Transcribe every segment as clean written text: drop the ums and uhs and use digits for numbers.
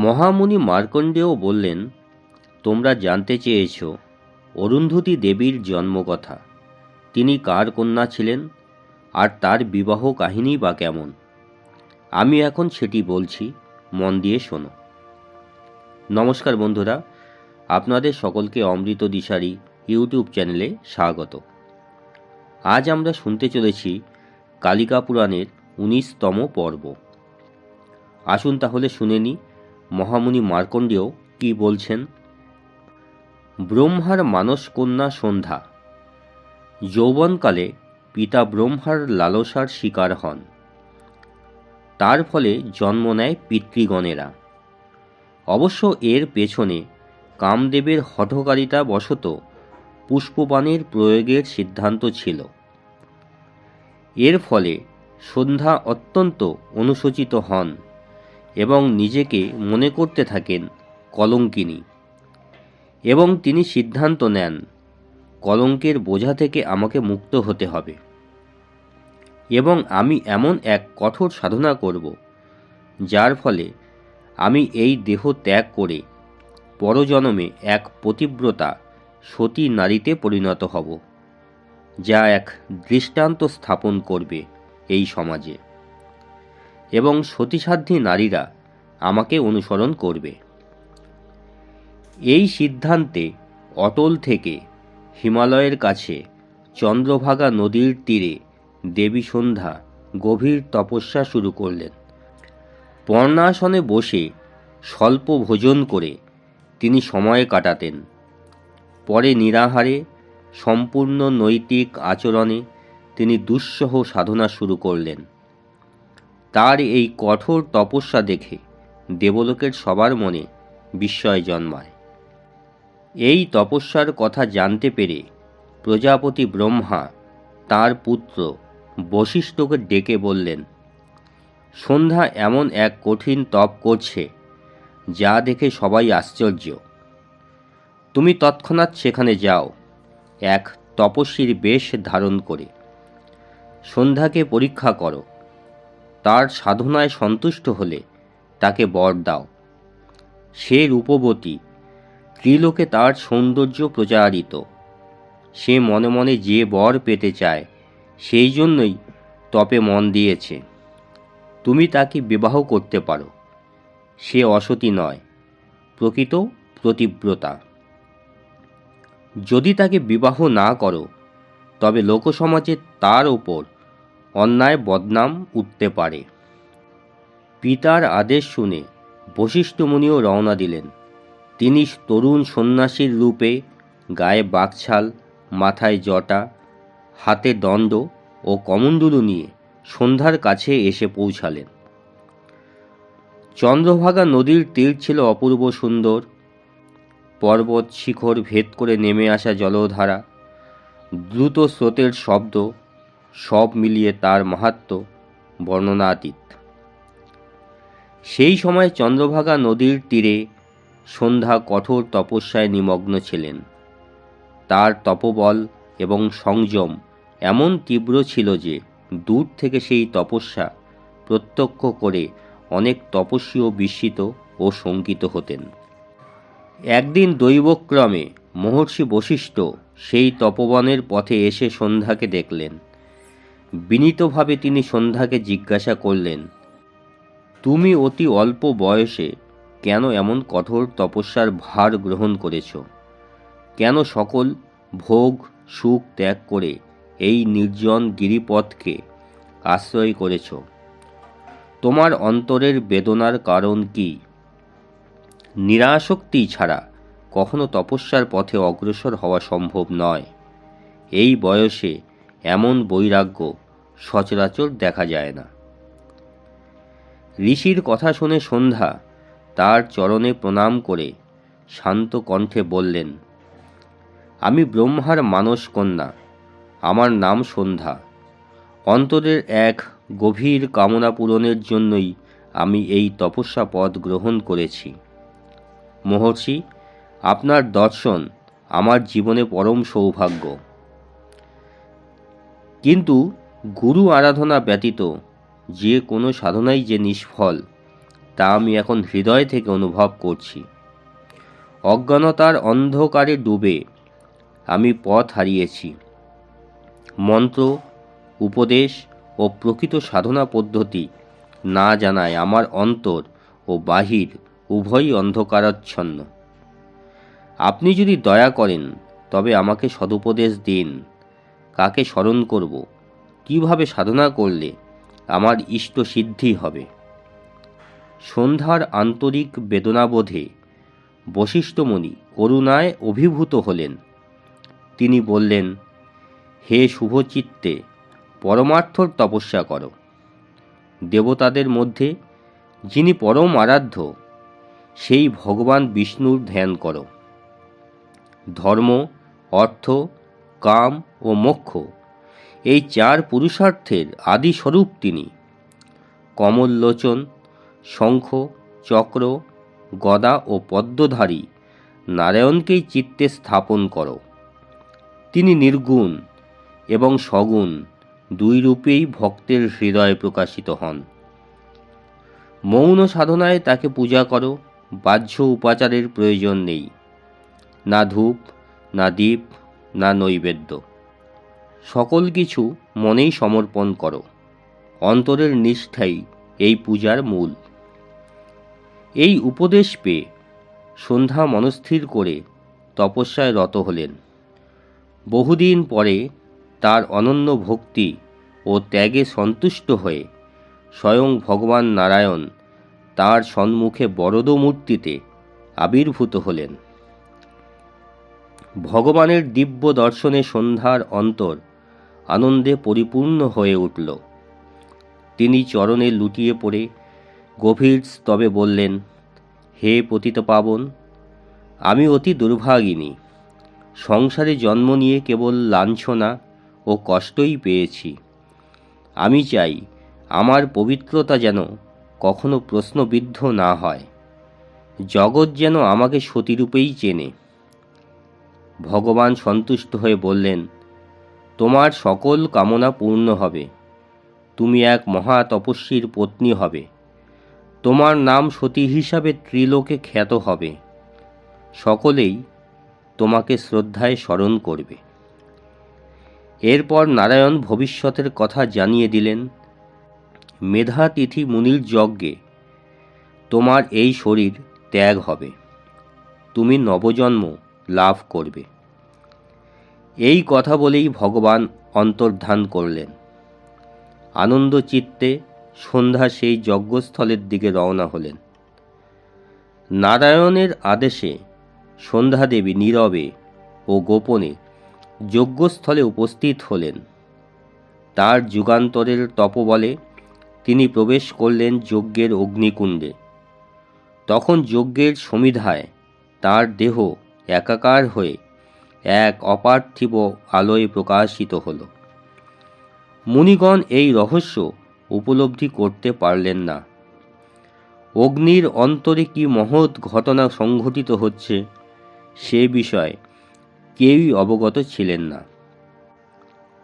মহামুনি মার্কণ্ডেয় বললেন, তোমরা জানতে চেয়েছ অরুন্ধতী দেবীর জন্মকথা। তিনি কার কন্যা ছিলেন আর তার বিবাহ কাহিনী বা কেমন। আমি এখন সেটি বলছি, মন দিয়ে শোনো। নমস্কার বন্ধুরা, আপনাদের সকলকে অমৃত দিশারি ইউটিউব চ্যানেলে স্বাগত। আজ আমরা শুনতে চলেছি কালিকা পুরাণের 19তম পর্ব। আসুন তাহলে শুনে নিই মহামুনি মার্কণ্ডেয় কি বলছেন। ব্রহ্মার মানস কন্যা সন্ধ্যা যৌবনকালে পিতা ব্রহ্মার লালসার শিকার হন। তার ফলে জন্ম নেয় পিতৃগণেরা। অবশ্য এর পেছনে কামদেবের হঠকারিতা বশত পুষ্পবাণের প্রয়োগের সিদ্ধান্ত ছিল। এর ফলে সন্ধ্যা অত্যন্ত অনুশোচিত হন এবং নিজেকে মনে করতে থাকেন কলঙ্কিনী, এবং তিনি সিদ্ধান্ত নেন কলঙ্কের বোঝা থেকে আমাকে মুক্ত হতে হবে এবং আমি এমন এক কঠোর সাধনা করব যার ফলে আমি এই দেহ ত্যাগ করে পরজন্মে এক পতিব্রতা সতী নারীতে পরিণত হব, যা এক দৃষ্টান্ত স্থাপন করবে এই সমাজে, এবং সতীসাধ্বী নারীরা আমাকে অনুসরণ করবে। এই সিদ্ধান্তে অটল থেকে হিমালয়ের কাছে চন্দ্রভাগা নদীর তীরে দেবী সন্ধ্যা গভীর তপস্যা শুরু করলেন। পর্ণাসনে বসে স্বল্প ভোজন করে তিনি সময় কাটাতেন। পরে নিরাহারে সম্পূর্ণ নৈতিক আচরণে তিনি দুঃসহ সাধনা শুরু করলেন। তার এই কঠোর তপস্যা দেখে দেবলোকের সবার মনে বিস্ময় জন্মায়। এই তপস্যার কথা জানতে পেরে প্রজাপতি ব্রহ্মা তার পুত্র বশিষ্ঠকে ডেকে বললেন, সন্ধ্যা এমন এক কঠিন তপ করছে যা দেখে সবাই আশ্চর্য। তুমি তৎক্ষণাৎ সেখানে যাও, এক তপস্বীর বেশ ধারণ করে সন্ধ্যাকে পরীক্ষা করো। তার সাধনায় সন্তুষ্ট হলে তাকে বর দাও। সে রূপবতী, ত্রিলোকে তার সৌন্দর্য প্রচারিত। সে মনে মনে যে বর পেতে চায় সেই জন্যই তপে মন দিয়েছে। তুমি তাকে বিবাহ করতে পারো। সে অসতী নয়, প্রকৃত পতিব্রতা। যদি তাকে বিবাহ না করো তবে লোকসমাজে তার ওপর অন্যায় বদনাম উঠতে পারে। পিতার আদেশ শুনে বশিষ্ঠ মুনিও রওনা দিলেন। তিনি তরুণ সন্ন্যাসীর রূপে, গায়ে বাকছাল, মাথায় জটা, হাতে দণ্ড ও কমণ্ডলু নিয়ে সন্ধ্যার কাছে এসে পৌঁছালেন। চন্দ্রভাগা নদীর তীর ছিল অপূর্ব সুন্দর। পর্বত শিখর ভেদ করে নেমে আসা জলধারা, দ্রুত স্রোতের শব্দ, সব মিলিয়ে তার মাহাত্ম্য বর্ণনাতীত। সেই সময় চন্দ্রভাগা নদীর তীরে সন্ধ্যা কঠোর তপস্যায় নিমগ্ন ছিলেন। তার তপবল এবং সংযম এমন তীব্র ছিল যে দূর থেকে সেই তপস্যা প্রত্যক্ষ করে অনেক তপস্বীও বিস্মিত ও শঙ্কিত হতেন। একদিন দৈবক্রমে মহর্ষি বশিষ্ঠ সেই তপবনের পথে এসে সন্ধ্যাকে দেখলেন। বিনীতভাবে তিনি সন্ধ্যাকে জিজ্ঞাসা করলেন, তুমি অতি অল্প বয়সে কেন এমন কঠোর তপস্যার ভার গ্রহণ করেছ? কেন সকল ভোগ সুখ ত্যাগ করে এই নির্জন গিরিপথকে আশ্রয় করেছ? তোমার অন্তরের বেদনার কারণ কি? নিরাসক্তি ছাড়া কখনো তপস্যার পথে অগ্রসর হওয়া সম্ভব নয়। এই বয়সে এমন বৈরাগ্য সচরাচর দেখা যায় না। ঋষির কথা শুনে সন্ধ্যা তার চরণে প্রণাম করে শান্ত কণ্ঠে বললেন, আমি ব্রহ্মার মানস কন্যা, আমার নাম সন্ধ্যা। অন্তরের এক গভীর কামনা পূরণের জন্যই আমি এই তপস্যা পথ গ্রহণ করেছি। মহর্ষি, আপনার দর্শন আমার জীবনে পরম সৌভাগ্য। কিন্তু গুরু আরাধনা ব্যতীত যে কোনো সাধনাই যে নিষ্ফল তা আমি এখন হৃদয় থেকে অনুভব করছি। অজ্ঞানতার অন্ধকারে ডুবে আমি পথ হারিয়েছি। মন্ত্র, উপদেশ ও প্রকৃত সাধনা পদ্ধতি না জানায় আমার অন্তর ও বাহির উভয়ই অন্ধকারাচ্ছন্ন। আপনি যদি দয়া করেন তবে আমাকে সদুপদেশ দিন। কাকে স্মরণ করব, কিভাবে সাধনা করলে আমার ইষ্ট সিদ্ধি হবে? সন্ধ্যার আন্তরিক বেদনাবোধে বশিষ্ঠমুনি করুণায় অভিভূত হলেন। তিনি বললেন, হে শুভচিত্তে, পরমার্থর তপস্যা করো। দেবতাদের মধ্যে যিনি পরম আরাধ্য, সেই ভগবান বিষ্ণুর ধ্যান করো। ধর্ম, অর্থ, কাম ও মোক্ষ, এই চার পুরুষার্থের আদি স্বরূপ তিনি। কমললোচন, শঙ্খ, চক্র, গদা ও পদ্মধারী নারায়ণকেই চিত্তে স্থাপন করো। তিনি নির্গুণ এবং সগুণ দুই রূপেই ভক্তের হৃদয়ে প্রকাশিত হন। মৌন সাধনায় তাকে পূজা করো, বাহ্য উপাচারের প্রয়োজন নেই। না ধূপ, না দীপ, না নৈবেদ্য। সকল কিছু মনেই সমর্পণ করো। অন্তরের নিষ্ঠাই এই পূজার মূল। এই উপদেশ পেয়ে সন্ধ্যা মনস্থির করে তপস্যায় রত হলেন। বহুদিন পরে তার অনন্য ভক্তি ও ত্যাগে সন্তুষ্ট হয়ে স্বয়ং ভগবান নারায়ণ তার সম্মুখে বরদ মূর্তিতে আবির্ভূত হলেন। ভগবানের দিব্য দর্শনে সন্ধ্যার অন্তর আনন্দে পরিপূর্ণ হয়ে উঠল। তিনি চরণে লুটিয়ে পড়ে গভীর স্তবে বললেন, হে পতিতপাবন, আমি অতি দুর্ভাগিনী। সংসারে জন্ম নিয়ে কেবল লাঞ্ছনা ও কষ্টই পেয়েছি। আমি চাই আমার পবিত্রতা যেন কখনো প্রশ্নবিদ্ধ না হয়। জগৎ যেন আমাকে সতীরূপেই চেনে। ভগবান সন্তুষ্ট হয়ে বললেন, তোমার সকল কামনা পূর্ণ হবে। তুমি এক মহা তপস্বীর পত্নী হবে। তোমার নাম সতী হিসাবে ত্রিলোকে খ্যাত হবে। সকলেই তোমাকে শ্রদ্ধায় স্মরণ করবে। এরপর নারায়ণ ভবিষ্যতের কথা জানিয়ে দিলেন, মেধাতিথি মুনির যজ্ঞে তোমার এই শরীর ত্যাগ হবে। তুমি নবজন্ম লাভ করবে। এই কথা বলেই ভগবান অন্তর্ধান করলেন। আনন্দ চিত্তে সন্ধ্যা সেই যজ্ঞস্থলের দিকে রওনা হলেন। নারায়ণের আদেশে সন্ধ্যাদেবী নীরবে ও গোপনে যজ্ঞস্থলে উপস্থিত হলেন। তার যুগান্তরের তপবলে তিনি প্রবেশ করলেন যজ্ঞের অগ্নিকুণ্ডে। তখন যজ্ঞের সমিধায় তার দেহ একাকার হয়ে এক অপার্থিব আলোয় প্রকাশিত হল। মুনিগণ এই রহস্য উপলব্ধি করতে পারলেন না। অগ্নির অন্তরে কি মহৎ ঘটনা সংঘটিত হচ্ছে সে বিষয়ে কেউই অবগত ছিলেন না।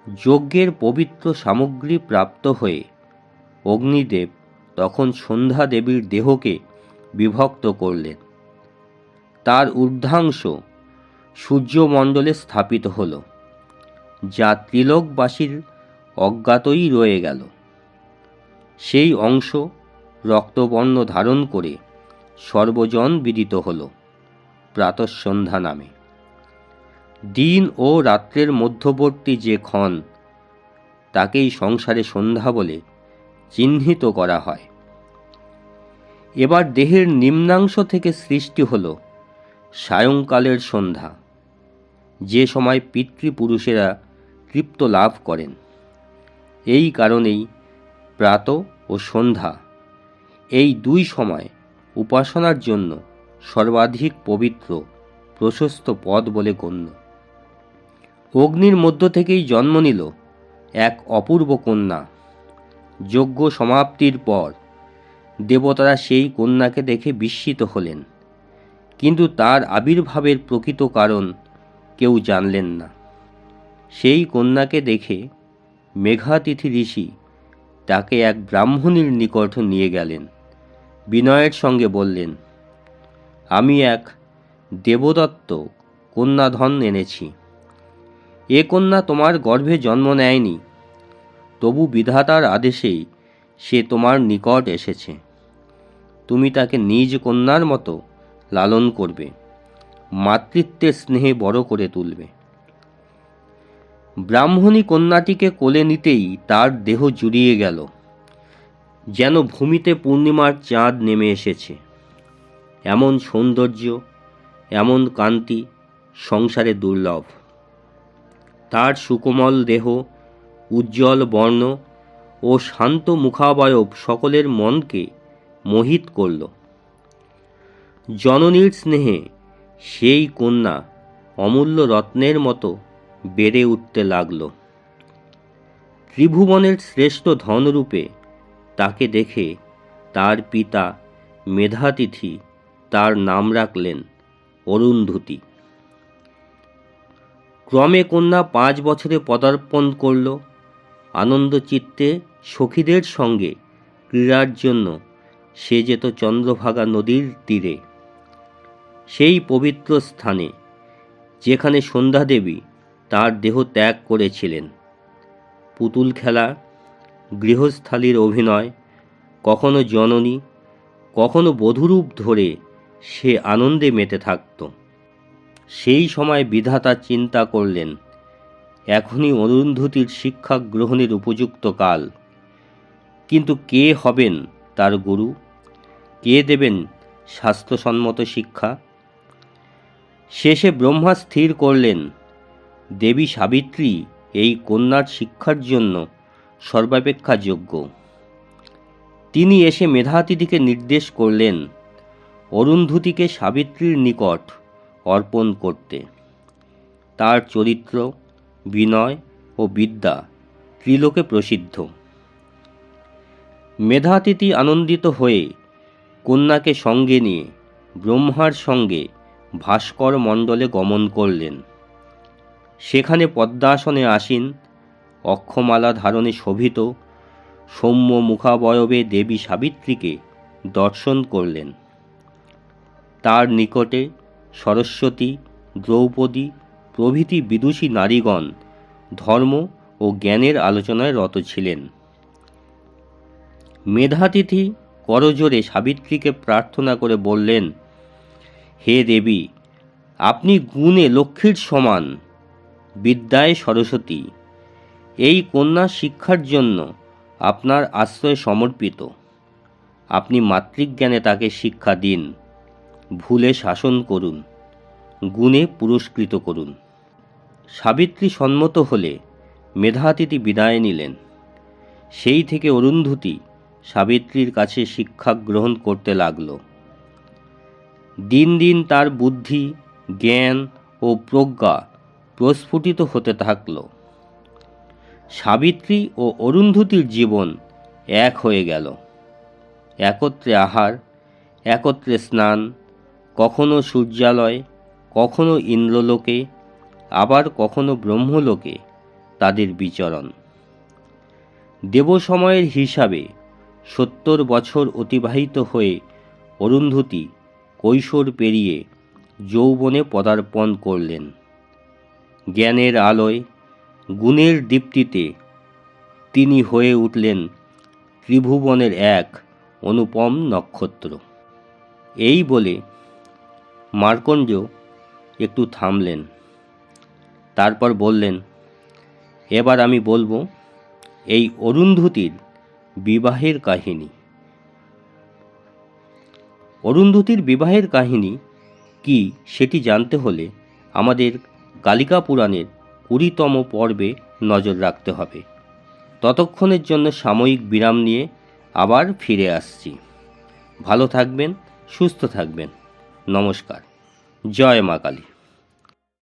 যজ্ঞের পবিত্র সামগ্রী প্রাপ্ত হয়ে অগ্নিদেব তখন সন্ধ্যা দেবীর দেহকে বিভক্ত করলেন। তার ঊর্ধ্বাংশ সূর্যমণ্ডলে স্থাপিত হল, যা ত্রিলোকবাসীর অজ্ঞাতই রয়ে গেল। সেই অংশ রক্তবর্ণ ধারণ করে সর্বজন বিদিত হল প্রাতঃসন্ধ্যা নামে। দিন ও রাত্রের মধ্যবর্তী যে ক্ষণ, তাকেই সংসারে সন্ধ্যা বলে চিহ্নিত করা হয়। এবার দেহের নিম্নাংশ থেকে সৃষ্টি হল সায়ংকালের সন্ধ্যা, যে সময় পিতৃপুরুষেরা তৃপ্ত লাভ করেন। এই কারণেই প্রাত ও সন্ধ্যা এই দুই সময় উপাসনার জন্য সর্বাধিক পবিত্র প্রশস্ত পদ বলে গণ্য। অগ্নির মধ্য থেকেই জন্ম নিল এক অপূর্ব কন্যা। যজ্ঞ সমাপ্তির পর দেবতারা সেই কন্যাকে দেখে বিস্মিত হলেন, কিন্তু তার আবির্ভাবের প্রকৃত কারণ কেউ জানলেন না। সেই কন্যাকে দেখে মেঘাতিথি ঋষি তাকে এক ব্রাহ্মণীর নিকট নিয়ে গেলেন। বিনয়ের সঙ্গে বললেন, আমি এক দেবদত্ত কন্যাধন এনেছি। এ কন্যা তোমার গর্ভে জন্ম নেয়নি, তবু বিধাতার আদেশেই সে তোমার নিকট এসেছে। তুমি তাকে নিজ কন্যার মতো লালন করবে, মাতৃত্বের স্নেহে বড় করে তুলবে। ব্রাহ্মণী কন্যাটিকে কোলে নিতেই তার দেহ জুড়িয়ে গেল, যেন ভূমিতে পূর্ণিমার চাঁদ নেমে এসেছে। এমন সৌন্দর্য, এমন কান্তি সংসারে দুর্লভ। তার সুকোমল দেহ, উজ্জ্বল বর্ণ ও শান্ত মুখাবয়ব সকলের মনকে মোহিত করল। জননীর স্নেহে সেই কন্যা অমূল্য রত্নের মতো বেড়ে উঠতে লাগল। ত্রিভুবনের শ্রেষ্ঠ ধনরূপে তাকে দেখে তার পিতা মেধাতিথি তার নাম রাখলেন অরুন্ধতী। ক্রমে কন্যা 5 বছরে পদার্পণ করল। আনন্দচিত্তে সখীদের সঙ্গে ক্রীড়ার জন্য সে যেত চন্দ্রভাগা নদীর তীরে, সেই পবিত্র স্থানে যেখানে সন্ধ্যাদেবী তার দেহ ত্যাগ করেছিলেন। পুতুল খেলা, গৃহস্থালির অভিনয়, কখনো জননী, কখনো বধূরূপ ধরে সে আনন্দে মেতে থাকত। সেই সময় বিধাতা চিন্তা করলেন, এখনই অরুন্ধতীর শিক্ষা গ্রহণের উপযুক্ত কাল। কিন্তু কে হবেন তার গুরু? কে দেবেন শাস্ত্রসম্মত শিক্ষা? শেষে ব্রহ্মা স্থির করলেন, দেবী সাবিত্রী এই কন্যার শিক্ষার জন্য সর্বাপেক্ষা যোগ্য। তিনি এসে মেধাতিথিকে নির্দেশ করলেন অরুন্ধতীকে সাবিত্রীর নিকট অর্পণ করতে। তার চরিত্র, বিনয় ও বিদ্যা ত্রিলোকে প্রসিদ্ধ। মেধাতিথি আনন্দিত হয়ে কন্যাকে সঙ্গে নিয়ে ব্রহ্মার সঙ্গে ভাস্কর মণ্ডলে গমন করলেন। সেখানে পদ্মাসনে আসীন, অক্ষমালা ধারণে শোভিত সৌম্য মুখাবয়বে দেবী সাবিত্রীকে দর্শন করলেন। তার নিকটে সরস্বতী, দ্রৌপদী প্রভৃতি বিদুষী নারীগণ ধর্ম ও জ্ঞানের আলোচনায় রত ছিলেন। মেধাতিথি করজোরে সাবিত্রীকে প্রার্থনা করে বললেন, হে দেবী, আপনি গুণে লক্ষ্মীর সমান, বিদ্যায় সরস্বতী। এই কন্যা শিক্ষার জন্য আপনার আশ্রয় সমর্পিত। আপনি মাতৃজ্ঞানে তাকে শিক্ষা দিন, ভুলে শাসন করুন, গুণে পুরস্কৃত করুন। সাবিত্রী সম্মত হলে মেধাতিথি বিদায় নিলেন। সেই থেকে অরুন্ধতী সাবিত্রীর কাছে শিক্ষা গ্রহণ করতে লাগল। দিন দিন তার বুদ্ধি, জ্ঞান ও প্রজ্ঞা প্রস্ফুটিত হতে থাকল। সাবিত্রী ও অরুন্ধতীর জীবন এক হয়ে গেল। একত্রে আহার, একত্রে স্নান, কখনো সূর্যালয়, কখনো ইন্দ্রলোকে, আবার কখনো ব্রহ্মলোকে তাদের বিচরণ। দেবসময়ের হিসাবে 70 বছর অতিবাহিত হয়ে অরুন্ধতী কৈশোর পেরিয়ে যৌবনে পদার্পণ করলেন। জ্ঞানের আলোয়, গুণের দীপ্তিতে তিনি হয়ে উঠলেন ত্রিভুবনের এক অনুপম নক্ষত্র। এই বলে মার্কণ্ড একটু থামলেন। তারপর বললেন, এবার আমি বলবো এই অরুন্ধতীর বিবাহের কাহিনী। অরুন্ধতীর বিবাহের কাহিনী কি সেটি জানতে হলে আমাদের কালিকা পুরাণের 20তম পর্বে নজর রাখতে হবে। ততক্ষণের জন্য সাময়িক বিরাম নিয়ে আবার ফিরে আসছি। ভালো থাকবেন, সুস্থ থাকবেন। নমস্কার। জয় মা কালী।